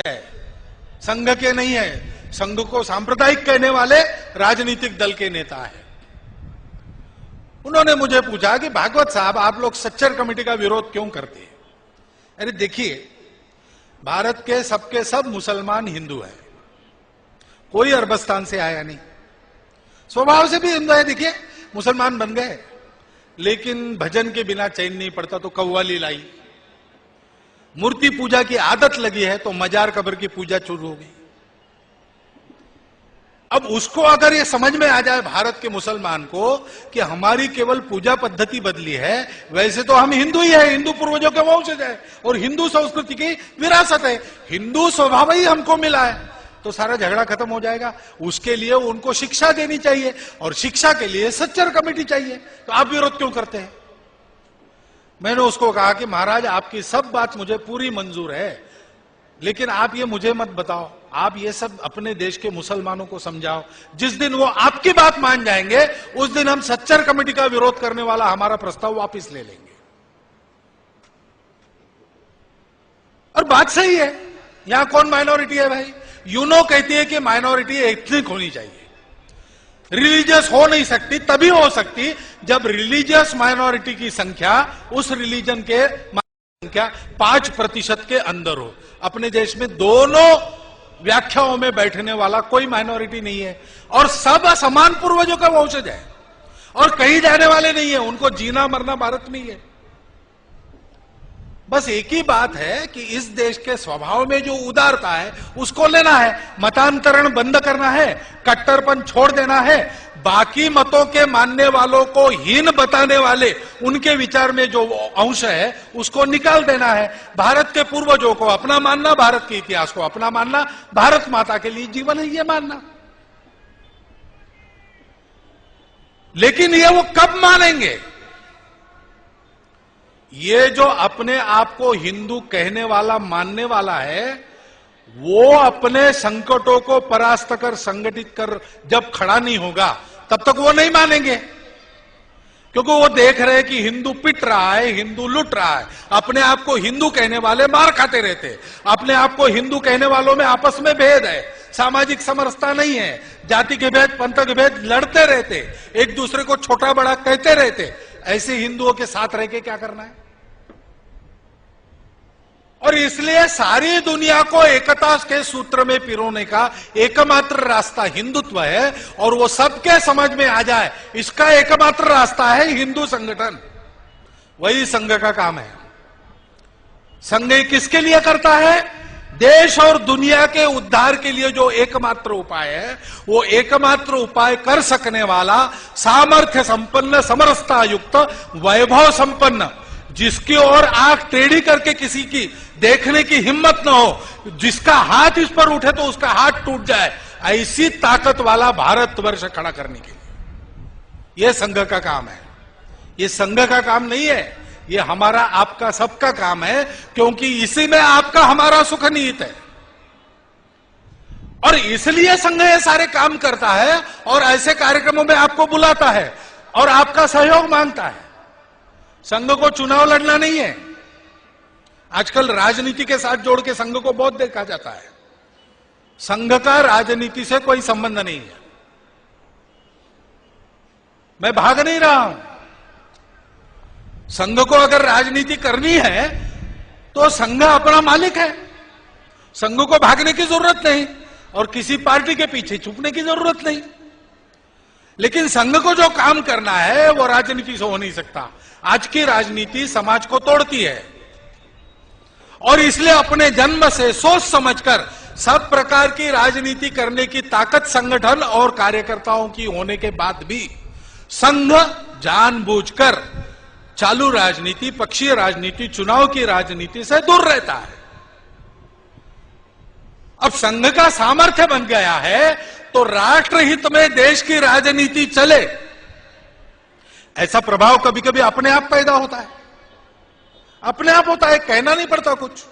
है, संघ के नहीं है। संघ को सांप्रदायिक कहने वाले राजनीतिक दल के नेता है। उन्होंने मुझे पूछा कि भागवत साहब, आप लोग सच्चर कमेटी का विरोध क्यों करते हैं? अरे देखिए, भारत के सबके सब मुसलमान हिंदू हैं, कोई अरबस्तान से आया नहीं, स्वभाव से भी हिंदू है। देखिए, मुसलमान बन गए, लेकिन भजन के बिना चैन नहीं पड़ता तो कव्वाली लाई। मूर्ति पूजा की आदत लगी है तो मजार कब्र की पूजा शुरू हो गई। अब उसको अगर ये समझ में आ जाए भारत के मुसलमान को कि हमारी केवल पूजा पद्धति बदली है, वैसे तो हम हिंदू ही है, हिंदू पूर्वजों के वंशज है और हिंदू संस्कृति की विरासत है, हिंदू स्वभाव ही हमको मिला है, तो सारा झगड़ा खत्म हो जाएगा। उसके लिए उनको शिक्षा देनी चाहिए और शिक्षा के लिए सच्चर कमेटी चाहिए। तो आप विरोध क्यों करते हैं? मैंने उसको कहा कि महाराज, आपकी सब बात मुझे पूरी मंजूर है, लेकिन आप ये मुझे मत बताओ, आप ये सब अपने देश के मुसलमानों को समझाओ। जिस दिन वो आपकी बात मान जाएंगे, उस दिन हम सच्चर कमेटी का विरोध करने वाला हमारा प्रस्ताव वापस ले लेंगे। और बात सही है, यहां कौन माइनॉरिटी है भाई? यूनो कहती है कि माइनॉरिटी एथनिक होनी चाहिए, रिलीजियस हो नहीं सकती, तभी हो सकती जब रिलीजियस माइनॉरिटी की संख्या उस रिलीजन के संख्या 5% के अंदर हो। अपने देश में दोनों व्याख्याओं में बैठने वाला कोई माइनॉरिटी नहीं है और सब समान पूर्वजों का वंशज है और कहीं जाने वाले नहीं है, उनको जीना मरना भारत में ही है। बस एक ही बात है कि इस देश के स्वभाव में जो उदारता है उसको लेना है, मतांतरण बंद करना है, कट्टरपन छोड़ देना है, बाकी मतों के मानने वालों को हीन बताने वाले उनके विचार में जो अंश है उसको निकाल देना है। भारत के पूर्वजों को अपना मानना, भारत के इतिहास को अपना मानना, भारत माता के लिए जीवन है ये मानना। लेकिन ये वो कब मानेंगे? ये जो अपने आप को हिंदू कहने वाला मानने वाला है, वो अपने संकटों को परास्त कर संगठित कर जब खड़ा नहीं होगा तब तक वो नहीं मानेंगे, क्योंकि वो देख रहे हैं कि हिंदू पिट रहा है, हिंदू लूट रहा है। अपने आप को हिंदू कहने वाले मार खाते रहते, अपने आप को हिंदू कहने वालों में आपस में भेद है, सामाजिक समरसता नहीं है, जाति के भेद पंथ के भेद लड़ते रहते, एक दूसरे को छोटा बड़ा कहते रहते। ऐसे हिंदुओं के साथ रह के क्या करना है? और इसलिए सारी दुनिया को एकता के सूत्र में पिरोने का एकमात्र रास्ता हिंदुत्व है और वो सबके समझ में आ जाए, इसका एकमात्र रास्ता है हिंदू संगठन। वही संघ का काम है। संघ किसके लिए करता है? देश और दुनिया के उद्धार के लिए जो एकमात्र उपाय है, वो एकमात्र उपाय कर सकने वाला सामर्थ्य संपन्न, समरसता युक्त, वैभव संपन्न, जिसकी ओर आंख टेढ़ी करके किसी की देखने की हिम्मत न हो, जिसका हाथ इस पर उठे तो उसका हाथ टूट जाए, ऐसी ताकत वाला भारतवर्ष खड़ा करने के लिए यह संघ का काम है। यह संघ का काम नहीं है, यह हमारा आपका सबका काम है, क्योंकि इसी में आपका हमारा सुख निहित है। और इसलिए संघ ये सारे काम करता है और ऐसे कार्यक्रमों में आपको बुलाता है और आपका सहयोग मांगता है। संघ को चुनाव लड़ना नहीं है। आजकल राजनीति के साथ जोड़ के संघ को बहुत देखा जाता है। संघ का राजनीति से कोई संबंध नहीं है। मैं भाग नहीं रहा हूं। संघ को अगर राजनीति करनी है तो संघ अपना मालिक है, संघ को भागने की जरूरत नहीं और किसी पार्टी के पीछे छुपने की जरूरत नहीं। लेकिन संघ को जो काम करना है वो राजनीति से हो नहीं सकता। आज की राजनीति समाज को तोड़ती है और इसलिए अपने जन्म से सोच समझकर सब प्रकार की राजनीति करने की ताकत संगठन और कार्यकर्ताओं की होने के बाद भी संघ जानबूझकर चालू राजनीति, पक्षीय राजनीति, चुनाव की राजनीति से दूर रहता है। अब संघ का सामर्थ्य बन गया है तो राष्ट्रहित में देश की राजनीति चले, ऐसा प्रभाव कभी कभी अपने आप पैदा होता है। अपने आप होता है, कहना नहीं पड़ता कुछ।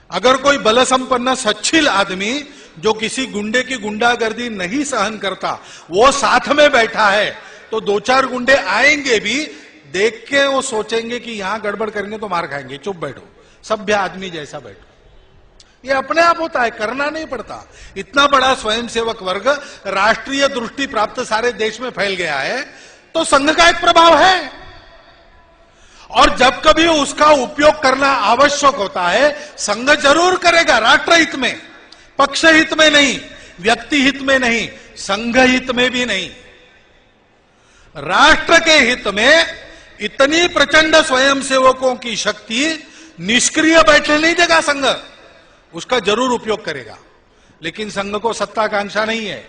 अगर कोई बल संपन्न सच्छील आदमी जो किसी गुंडे की गुंडागर्दी नहीं सहन करता वो साथ में बैठा है तो दो चार गुंडे आएंगे भी, देख के वो सोचेंगे कि यहां गड़बड़ करेंगे तो मार खाएंगे, चुप बैठो, सभ्य आदमी जैसा बैठो। ये अपने आप होता है, करना नहीं पड़ता। इतना बड़ा स्वयंसेवक वर्ग राष्ट्रीय दृष्टि प्राप्त सारे देश में फैल गया है, तो संघ का एक प्रभाव है। और जब कभी उसका उपयोग करना आवश्यक होता है, संघ जरूर करेगा, राष्ट्र हित में, पक्ष हित में नहीं, व्यक्ति हित में नहीं, संघ हित में भी नहीं, राष्ट्र के हित में इतनी प्रचंड स्वयंसेवकों की शक्ति निष्क्रिय बैठने नहीं देगा संघ, उसका जरूर उपयोग करेगा। लेकिन संघ को सत्ताकांक्षा नहीं है,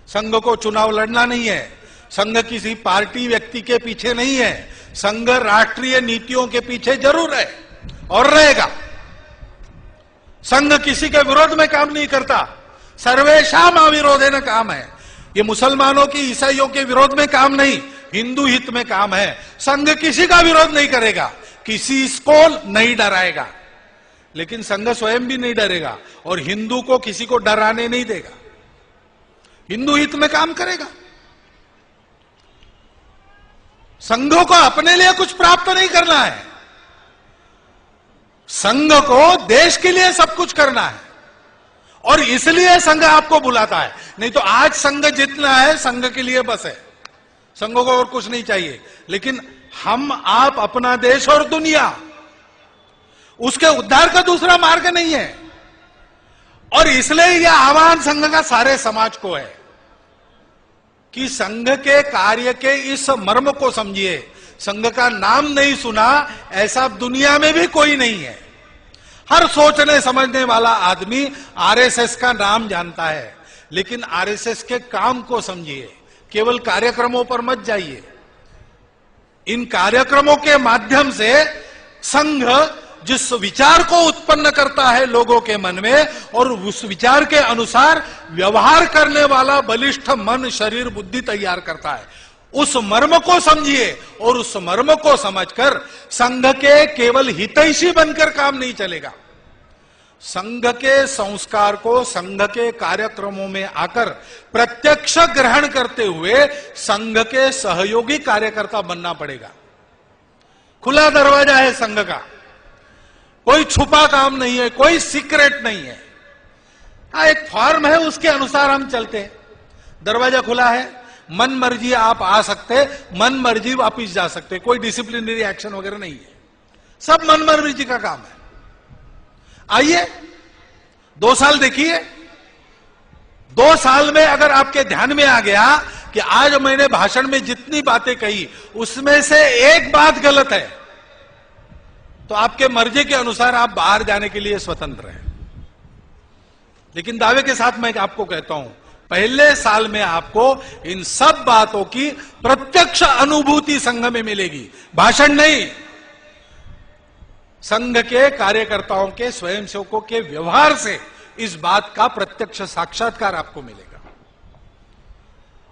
संघ को चुनाव लड़ना नहीं है, संघ किसी पार्टी व्यक्ति के पीछे नहीं है, संघ राष्ट्रीय नीतियों के पीछे जरूर है और रहेगा। संघ किसी के विरोध में काम नहीं करता, सर्वेशाम अविरोधेन काम है। ये मुसलमानों की, ईसाइयों के विरोध में काम नहीं, हिंदू हित में काम है। संघ किसी का विरोध नहीं करेगा, किसी को नहीं डराएगा, लेकिन संघ स्वयं भी नहीं डरेगा और हिंदू को किसी को डराने नहीं देगा, हिंदू हित में काम करेगा। संघों को अपने लिए कुछ प्राप्त नहीं करना है, संघ को देश के लिए सब कुछ करना है, और इसलिए संघ आपको बुलाता है। नहीं तो आज संघ जितना है संघ के लिए बस है, संघों को और कुछ नहीं चाहिए। लेकिन हम आप अपना देश और दुनिया, उसके उद्धार का दूसरा मार्ग नहीं है। और इसलिए यह आह्वान संघ का सारे समाज को है कि संघ के कार्य के इस मर्म को समझिए। संघ का नाम नहीं सुना ऐसा दुनिया में भी कोई नहीं है। हर सोचने समझने वाला आदमी आरएसएस का नाम जानता है, लेकिन आरएसएस के काम को समझिए, केवल कार्यक्रमों पर मत जाइए। इन कार्यक्रमों के माध्यम से संघ जिस विचार को उत्पन्न करता है लोगों के मन में, और उस विचार के अनुसार व्यवहार करने वाला बलिष्ठ मन, शरीर, बुद्धि तैयार करता है। उस मर्म को समझिए और उस मर्म को समझकर संघ के केवल हितैषी बनकर काम नहीं चलेगा। संघ के संस्कार को संघ के कार्यक्रमों में आकर प्रत्यक्ष ग्रहण करते हुए संघ के सहयोगी कार्यकर्ता बनना पड़ेगा। खुला दरवाजा है संघ का, कोई छुपा काम नहीं है, कोई सीक्रेट नहीं है। हाँ, एक फॉर्म है, उसके अनुसार हम चलते हैं। दरवाजा खुला है, मन मर्जी आप आ सकते, मन मर्जी वापिस जा सकते, कोई डिसिप्लिनरी एक्शन वगैरह नहीं है, सब मन मर्जी का काम है। आइए 2 साल देखिए, 2 साल में अगर आपके ध्यान में आ गया कि आज मैंने भाषण में जितनी बातें कही उसमें से एक बात गलत है, तो आपके मर्जी के अनुसार आप बाहर जाने के लिए स्वतंत्र हैं। लेकिन दावे के साथ मैं आपको कहता हूं, पहले साल में आपको इन सब बातों की प्रत्यक्ष अनुभूति संघ में मिलेगी, भाषण नहीं। संघ के कार्यकर्ताओं के, स्वयंसेवकों के व्यवहार से इस बात का प्रत्यक्ष साक्षात्कार आपको मिलेगा।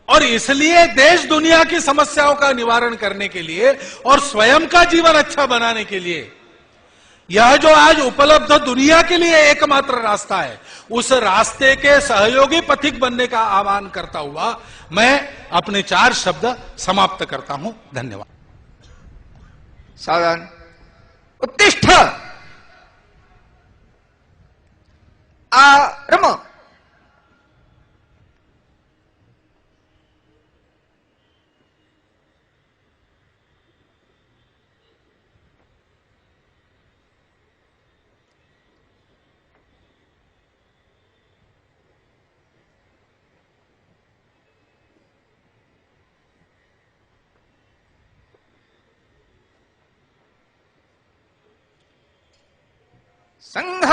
और इसलिए देश दुनिया की समस्याओं का निवारण करने के लिए और स्वयं का जीवन अच्छा बनाने के लिए यह जो आज उपलब्ध दुनिया के लिए एकमात्र रास्ता है, उस रास्ते के सहयोगी पथिक बनने का आह्वान करता हुआ मैं अपने 4 शब्द समाप्त करता हूं। धन्यवाद। सावधान, उत्तिष्ठ, आरम। संघ